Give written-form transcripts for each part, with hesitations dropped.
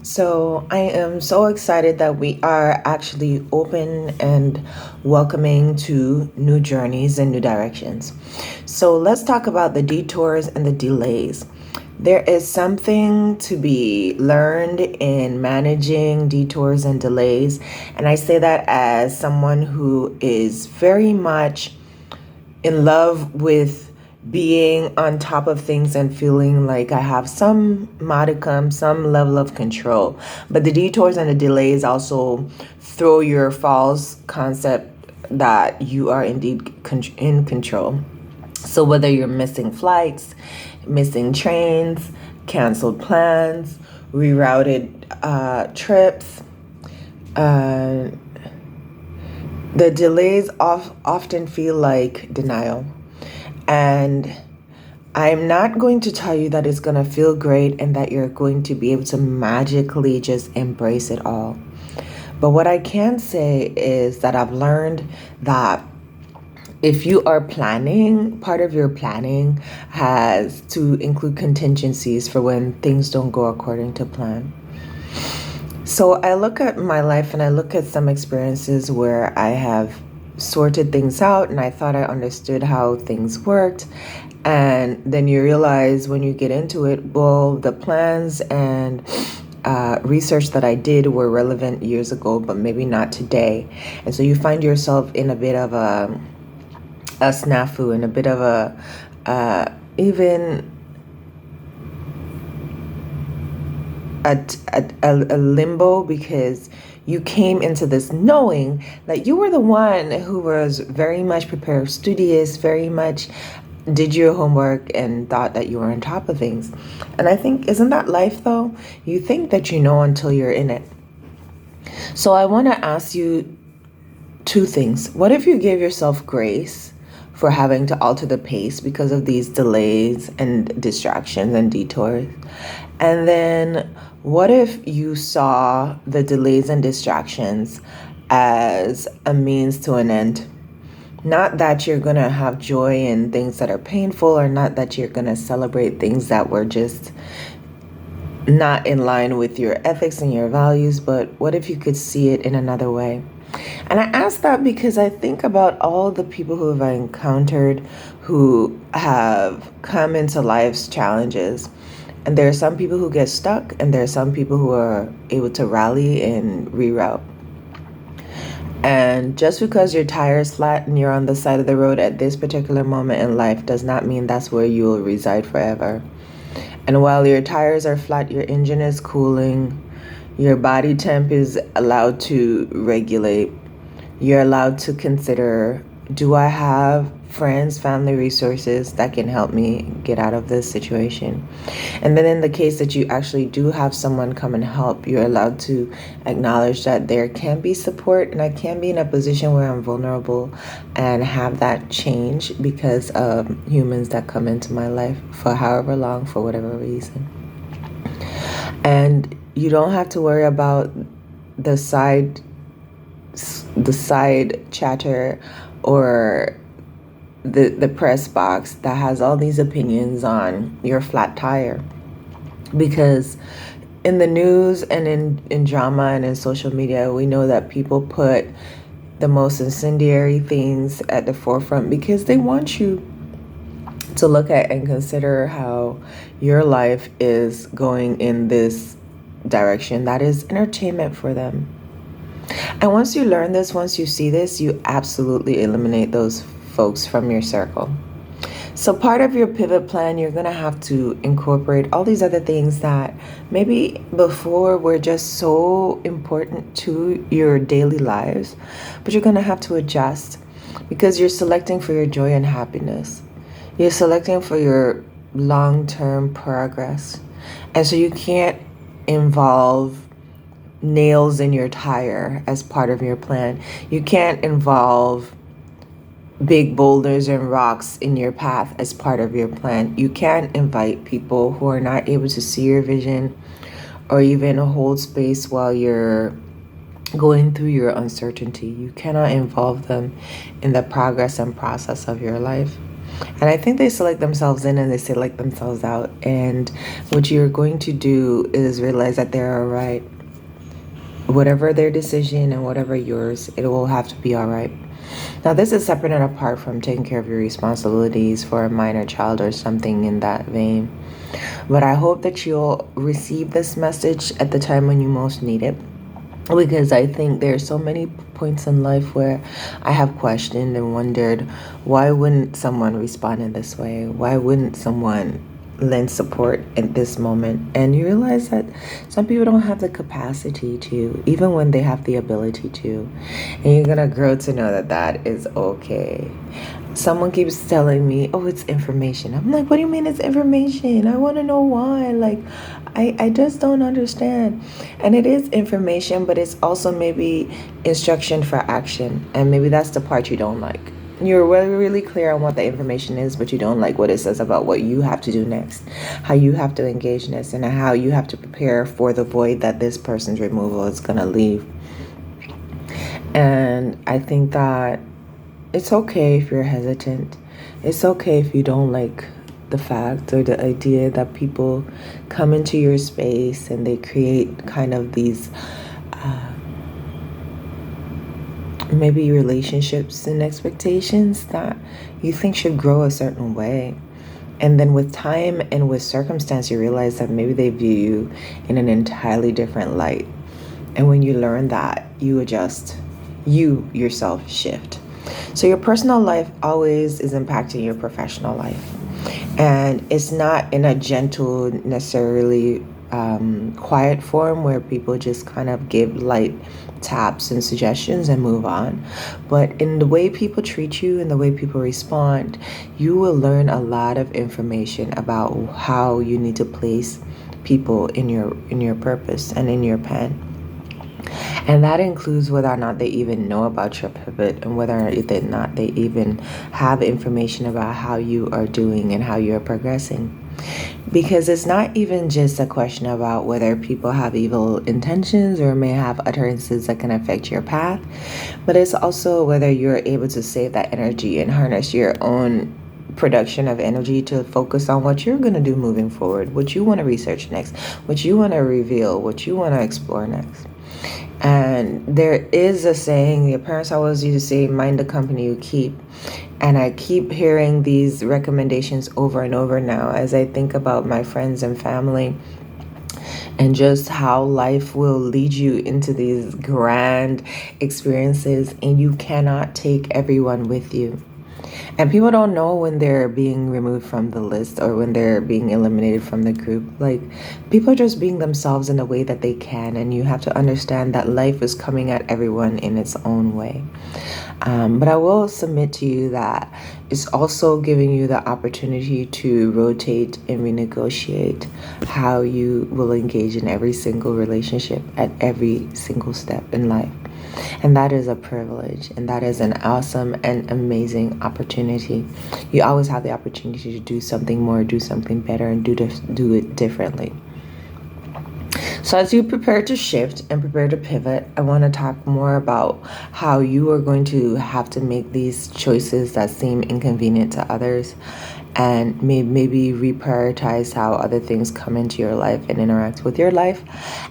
So I am so excited that we are actually open and welcoming to new journeys and new directions. So let's talk about the detours and the delays. There is something to be learned in managing detours and delays. And I say that as someone who is very much in love with being on top of things and feeling like I have some modicum, some level of control. But the detours and the delays also throw your false concept that you are indeed in control. So whether you're missing flights, missing trains, canceled plans, rerouted trips, uh, the delays often feel like denial. And I'm not going to tell you that it's going to feel great and that you're going to be able to magically just embrace it all. But what I can say is that I've learned that if you are planning, part of your planning has to include contingencies for when things don't go according to plan. So I look at my life and I look at some experiences where I have sorted things out and I thought I understood how things worked. And then you realize when you get into it, well, the plans and research that I did were relevant years ago, but maybe not today. And so you find yourself in a bit of a snafu and a bit of even a limbo, because you came into this knowing that you were the one who was very much prepared, studious, very much did your homework and thought that you were on top of things. And I think, isn't that life though? You think that you know until you're in it. So I want to ask you two things. What if you gave yourself grace for having to alter the pace because of these delays and distractions and detours? And then what if you saw the delays and distractions as a means to an end? Not that you're going to have joy in things that are painful, or not that you're going to celebrate things that were just not in line with your ethics and your values, but what if you could see it in another way? And I ask that because I think about all the people who have encountered who have come into life's challenges. And there are some people who get stuck, and there are some people who are able to rally and reroute. And just because your tire is flat and you're on the side of the road at this particular moment in life does not mean that's where you will reside forever. And while your tires are flat, your engine is cooling, your body temp is allowed to regulate. You're allowed to consider, do I have friends, family, resources that can help me get out of this situation? And then in the case that you actually do have someone come and help, you're allowed to acknowledge that there can be support, and I can be in a position where I'm vulnerable and have that change because of humans that come into my life for however long, for whatever reason. And you don't have to worry about the side chatter or the press box that has all these opinions on your flat tire, because in the news and in drama and in social media, we know that people put the most incendiary things at the forefront because they want you to look at and consider how your life is going in this direction that is entertainment for them. And once you learn this, once you see this, you absolutely eliminate those folks from your circle. So part of your pivot plan, you're going to have to incorporate all these other things that maybe before were just so important to your daily lives, but you're going to have to adjust because you're selecting for your joy and happiness. You're selecting for your long-term progress. And so you can't involve nails in your tire as part of your plan. You can't involve big boulders and rocks in your path as part of your plan. You can't invite people who are not able to see your vision or even hold space while you're going through your uncertainty. You cannot involve them in the progress and process of your life. And I think they select themselves in and they select themselves out. And what you're going to do is realize that they're all right. Whatever their decision and whatever yours, it will have to be all right. Now, this is separate and apart from taking care of your responsibilities for a minor child or something in that vein. But I hope that you'll receive this message at the time when you most need it, because I think there's so many points in life where I have questioned and wondered, why wouldn't someone respond in this way? Why wouldn't someone lend support at this moment? And you realize that some people don't have the capacity to, even when they have the ability to. And you're gonna grow to know that that is okay. Someone keeps telling me, oh, it's information. I'm like, what do you mean it's information? I want to know why. Like, I just don't understand. And it is information, but it's also maybe instruction for action. And maybe that's the part you don't like. You're really, really clear on what the information is, but you don't like what it says about what you have to do next, how you have to engage next, and how you have to prepare for the void that this person's removal is going to leave. And I think that it's okay if you're hesitant. It's okay if you don't like the fact or the idea that people come into your space and they create kind of these maybe relationships and expectations that you think should grow a certain way. And then with time and with circumstance, you realize that maybe they view you in an entirely different light. And when you learn that, you adjust, you yourself shift. So your personal life always is impacting your professional life. And it's not in a gentle, necessarily quiet form where people just kind of give light taps and suggestions and move on. But in the way people treat you and the way people respond, you will learn a lot of information about how you need to place people in your purpose and in your pen. And that includes whether or not they even know about your pivot and whether or not they even have information about how you are doing and how you're progressing. Because it's not even just a question about whether people have evil intentions or may have utterances that can affect your path, but it's also whether you're able to save that energy and harness your own production of energy to focus on what you're going to do moving forward, what you want to research next, what you want to reveal, what you want to explore next. And there is a saying, your parents always used to say, mind the company you keep. And I keep hearing these recommendations over and over now as I think about my friends and family and just how life will lead you into these grand experiences, and you cannot take everyone with you. And people don't know when they're being removed from the list or when they're being eliminated from the group. Like, people are just being themselves in the way that they can, and you have to understand that life is coming at everyone in its own way. But I will submit to you that it's also giving you the opportunity to rotate and renegotiate how you will engage in every single relationship at every single step in life. And that is a privilege, and that is an awesome and amazing opportunity. You always have the opportunity to do something more, do something better, and do it differently. So as you prepare to shift and prepare to pivot, I want to talk more about how you are going to have to make these choices that seem inconvenient to others, and maybe reprioritize how other things come into your life and interact with your life.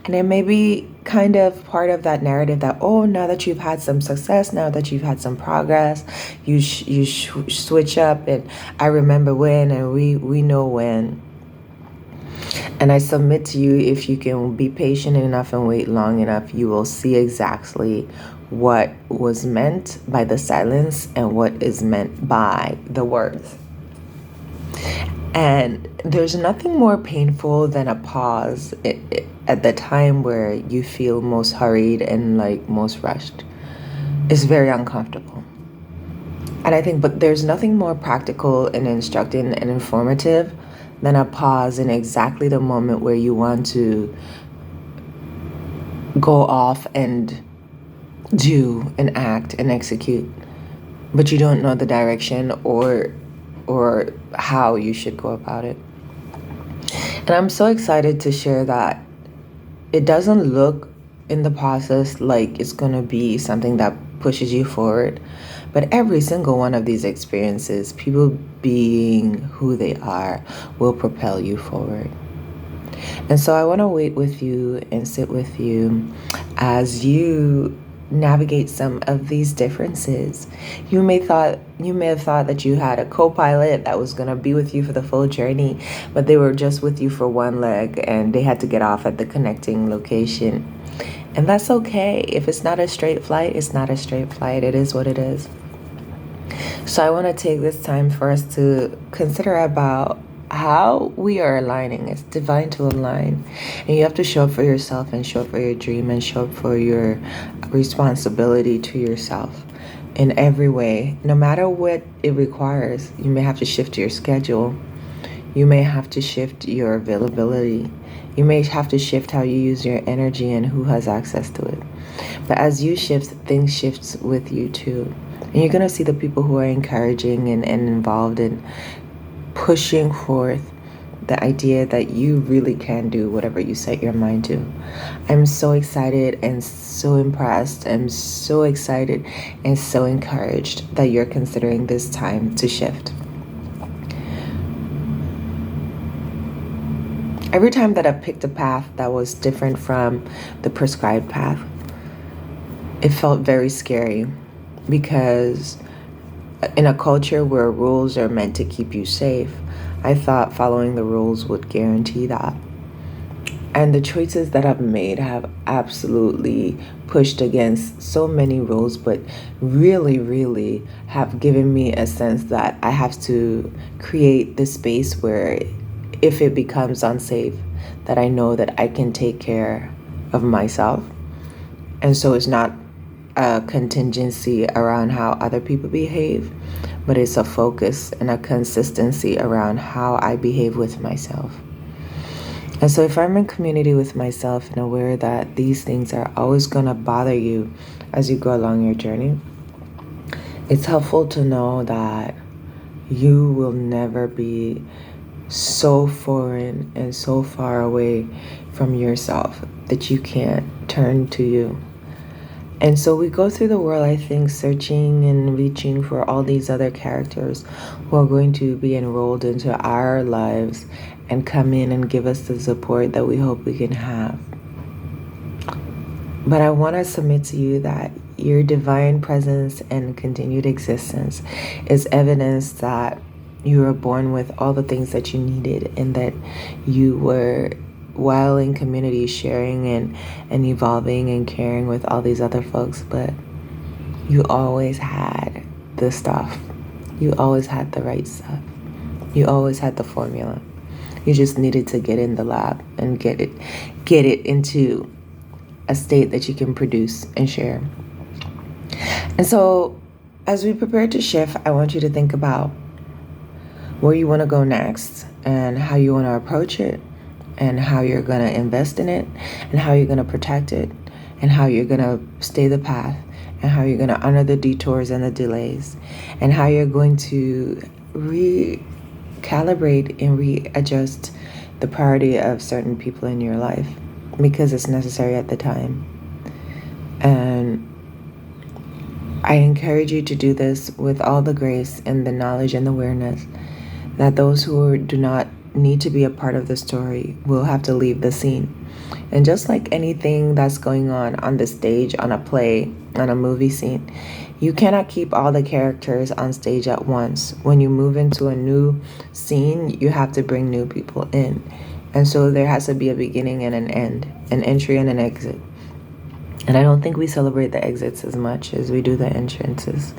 And it may be kind of part of that narrative that, oh, now that you've had some success, now that you've had some progress, you switch up, and I remember when, and we know when. And I submit to you, if you can be patient enough and wait long enough, you will see exactly what was meant by the silence and what is meant by the words. And there's nothing more painful than a pause at the time where you feel most hurried and like most rushed. It's very uncomfortable. And I think, but there's nothing more practical and instructive and informative than a pause in exactly the moment where you want to go off and do and act and execute, but you don't know the direction or how you should go about it. And I'm so excited to share that it doesn't look in the process like it's going to be something that pushes you forward, But every single one of these experiences, people being who they are, will propel you forward. And so I want to wait with you and sit with you as you navigate some of these differences. You may have thought that you had a co-pilot that was going to be with you for the full journey, but they were just with you for one leg and they had to get off at the connecting location. And that's okay. If it's not a straight flight, it's not a straight flight. It is what it is. So I want to take this time for us to consider about how we are aligning. It's divine to align. And you have to show up for yourself and show up for your dream and show up for your responsibility to yourself in every way. No matter what it requires, you may have to shift your schedule. You may have to shift your availability. You may have to shift how you use your energy and who has access to it. But as you shift, things shifts with you too. And you're going to see the people who are encouraging and involved in pushing forth the idea that you really can do whatever you set your mind to. I'm so excited and so impressed. I'm so excited and so encouraged that you're considering this time to shift. Every time that I picked a path that was different from the prescribed path, it felt very scary, because in a culture where rules are meant to keep you safe, I thought following the rules would guarantee that. And the choices that I've made have absolutely pushed against so many rules, but really, really have given me a sense that I have to create this space where if it becomes unsafe, that I know that I can take care of myself. And so it's not a contingency around how other people behave, but it's a focus and a consistency around how I behave with myself. And so if I'm in community with myself and aware that these things are always going to bother you as you go along your journey, it's helpful to know that you will never be so foreign and so far away from yourself that you can't turn to you. And so we go through the world, I think, searching and reaching for all these other characters who are going to be enrolled into our lives and come in and give us the support that we hope we can have. But I want to submit to you that your divine presence and continued existence is evidence that you were born with all the things that you needed, and that you were, while in community, sharing and evolving and caring with all these other folks, but you always had the stuff. You always had the right stuff. You always had the formula. You just needed to get in the lab and get it into a state that you can produce and share. And so as we prepare to shift, I want you to think about where you want to go next and how you want to approach it, and how you're going to invest in it, and how you're going to protect it, and how you're going to stay the path, and how you're going to honor the detours and the delays, and how you're going to recalibrate and readjust the priority of certain people in your life because it's necessary at the time. And I encourage you to do this with all the grace and the knowledge and the awareness that those who do not need to be a part of the story will have to leave the scene. And just like anything that's going on the stage, on a play, on a movie scene, you cannot keep all the characters on stage at once. When you move into a new scene, you have to bring new people in. And so there has to be a beginning and an end, an entry and an exit. And I don't think we celebrate the exits as much as we do the entrances.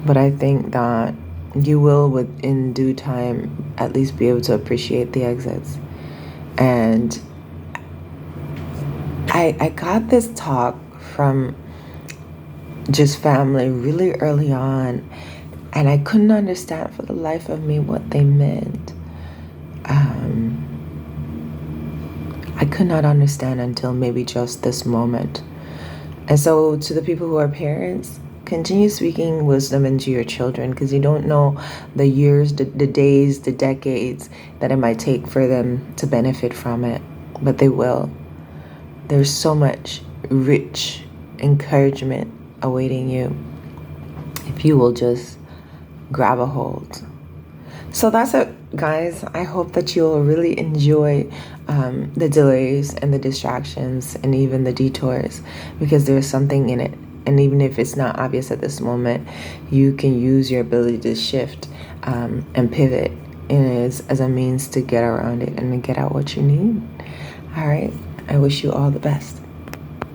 But I think that you will, in due time, at least be able to appreciate the exits. And I got this talk from just family really early on, and I couldn't understand for the life of me what they meant. I could not understand until maybe just this moment. And so to the people who are parents, continue speaking wisdom into your children, because you don't know the years, the days, the decades that it might take for them to benefit from it, but they will. There's so much rich encouragement awaiting you. if you will just grab a hold. So that's it, guys. I hope that you'll really enjoy the delays and the distractions and even the detours, because there's something in it. And even if it's not obvious at this moment, you can use your ability to shift and pivot as a means to get around it and to get out what you need. All right. I wish you all the best.